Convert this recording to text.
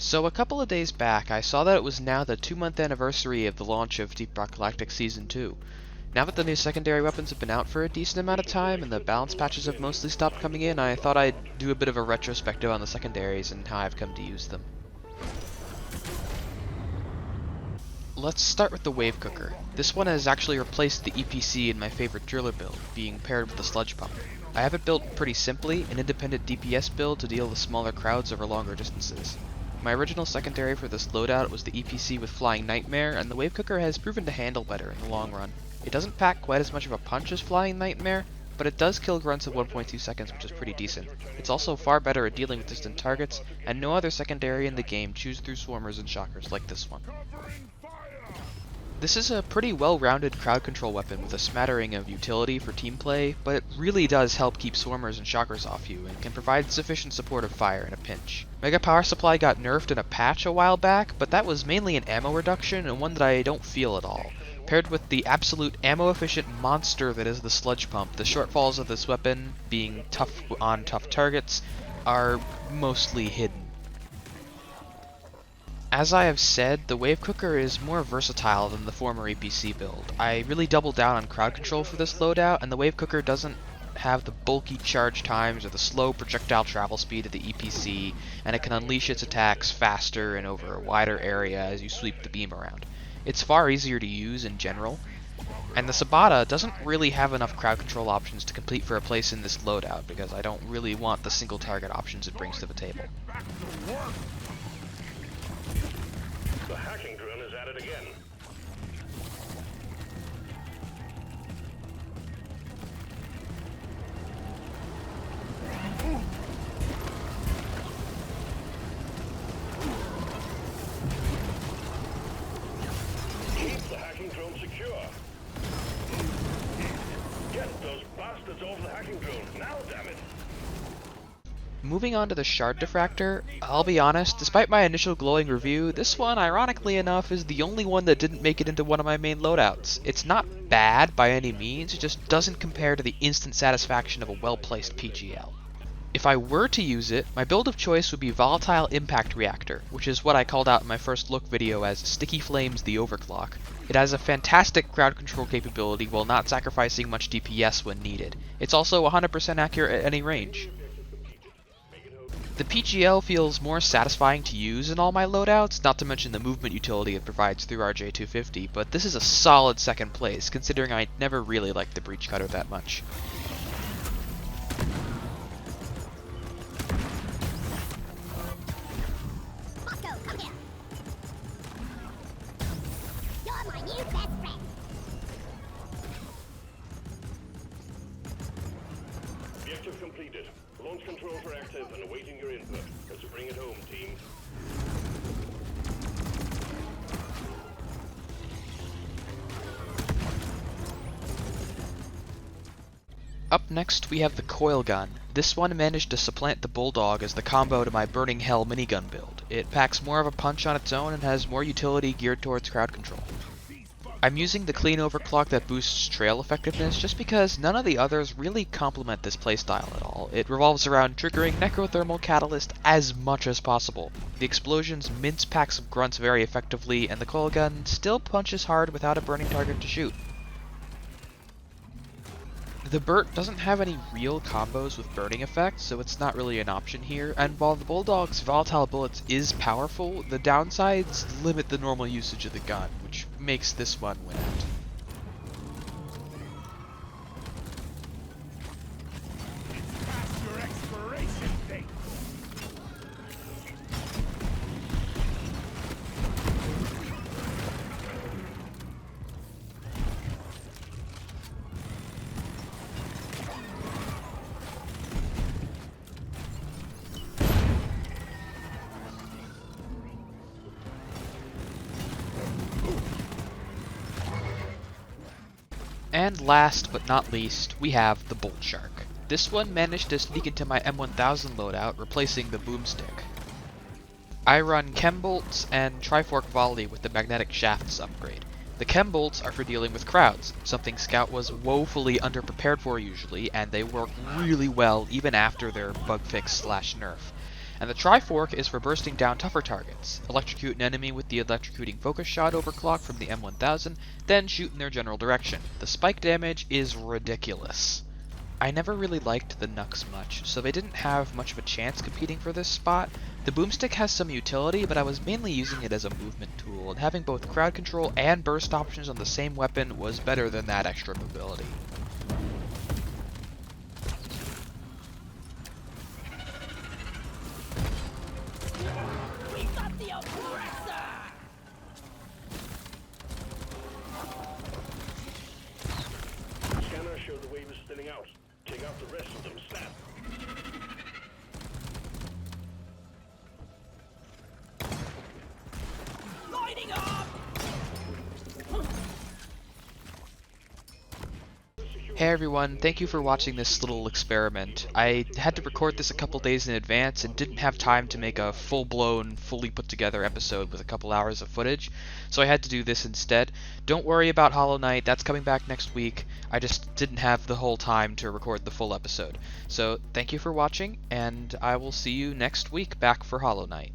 So a couple of days back, I saw that it was now the 2-month anniversary of the launch of Diffractor Galactic Season 2. Now that the new secondary weapons have been out for a decent amount of time and the balance patches have mostly stopped coming in, I thought I'd do a bit of a retrospective on the secondaries and how I've come to use them. Let's start with the Wave Cooker. This one has actually replaced the EPC in my favorite driller build, being paired with the Sludge Pump. I have it built pretty simply, an independent DPS build to deal with smaller crowds over longer distances. My original secondary for this loadout was the EPC with Flying Nightmare, and the Wave Cooker has proven to handle better in the long run. It doesn't pack quite as much of a punch as Flying Nightmare, but it does kill grunts in 1.2 seconds, which is pretty decent. It's also far better at dealing with distant targets, and no other secondary in the game chews through swarmers and shockers like this one. This is a pretty well-rounded crowd control weapon with a smattering of utility for team play, but it really does help keep swarmers and shockers off you, and can provide sufficient supportive fire in a pinch. Mega Power Supply got nerfed in a patch a while back, but that was mainly an ammo reduction, and one that I don't feel at all. Paired with the absolute ammo-efficient monster that is the Sludge Pump, the shortfalls of this weapon, being tough on tough targets, are mostly hidden. As I have said, the Wave Cooker is more versatile than the former EPC build. I really doubled down on crowd control for this loadout, and the Wave Cooker doesn't have the bulky charge times or the slow projectile travel speed of the EPC, and it can unleash its attacks faster and over a wider area as you sweep the beam around. It's far easier to use in general, and the Sabata doesn't really have enough crowd control options to compete for a place in this loadout, because I don't really want the single target options it brings to the table. The hacking drone is at it again. Keep the hacking drone secure. Get those bastards over the hacking drone. Now, damn it. Moving on to the Shard Diffractor, I'll be honest, despite my initial glowing review, this one, ironically enough, is the only one that didn't make it into one of my main loadouts. It's not bad by any means, it just doesn't compare to the instant satisfaction of a well-placed PGL. If I were to use it, my build of choice would be Volatile Impact Reactor, which is what I called out in my first look video as Sticky Flames the Overclock. It has a fantastic crowd control capability while not sacrificing much DPS when needed. It's also 100% accurate at any range. The PGL feels more satisfying to use in all my loadouts, not to mention the movement utility it provides through RJ250, but this is a solid second place, considering I never really liked the Breach Cutter that much. Objective completed. Launch controls are active and awaiting your input. Let's bring it home, team. Up next, we have the Coilgun. This one managed to supplant the Bulldog as the combo to my Burning Hell minigun build. It packs more of a punch on its own and has more utility geared towards crowd control. I'm using the clean overclock that boosts trail effectiveness just because none of the others really complement this playstyle at all. It revolves around triggering Necrothermal Catalyst as much as possible. The explosions mince packs of grunts very effectively, and the Coilgun still punches hard without a burning target to shoot. The Burt doesn't have any real combos with burning effects, so it's not really an option here, and while the Bulldog's volatile bullets is powerful, the downsides limit the normal usage of the gun, which makes this one win out. And last but not least, we have the Boltshark. This one managed to sneak into my M1000 loadout, replacing the boomstick. I run Chem Bolts and Trifork Volley with the Magnetic Shafts upgrade. The Chem Bolts are for dealing with crowds, something Scout was woefully underprepared for usually, and they work really well even after their bug fix / nerf. And the Trifork is for bursting down tougher targets. Electrocute an enemy with the electrocuting focus shot overclock from the M1000, then shoot in their general direction. The spike damage is ridiculous. I never really liked the Nux much, so they didn't have much of a chance competing for this spot. The boomstick has some utility, but I was mainly using it as a movement tool, and having both crowd control and burst options on the same weapon was better than that extra mobility. Scanners show the wave is thinning out. Take out the rest of them, snap. Lighting up! Hey everyone, thank you for watching this little experiment. I had to record this a couple days in advance and didn't have time to make a full-blown, fully put-together episode with a couple hours of footage, so I had to do this instead. Don't worry about Hollow Knight, that's coming back next week. I just didn't have the whole time to record the full episode. So thank you for watching, and I will see you next week back for Hollow Knight.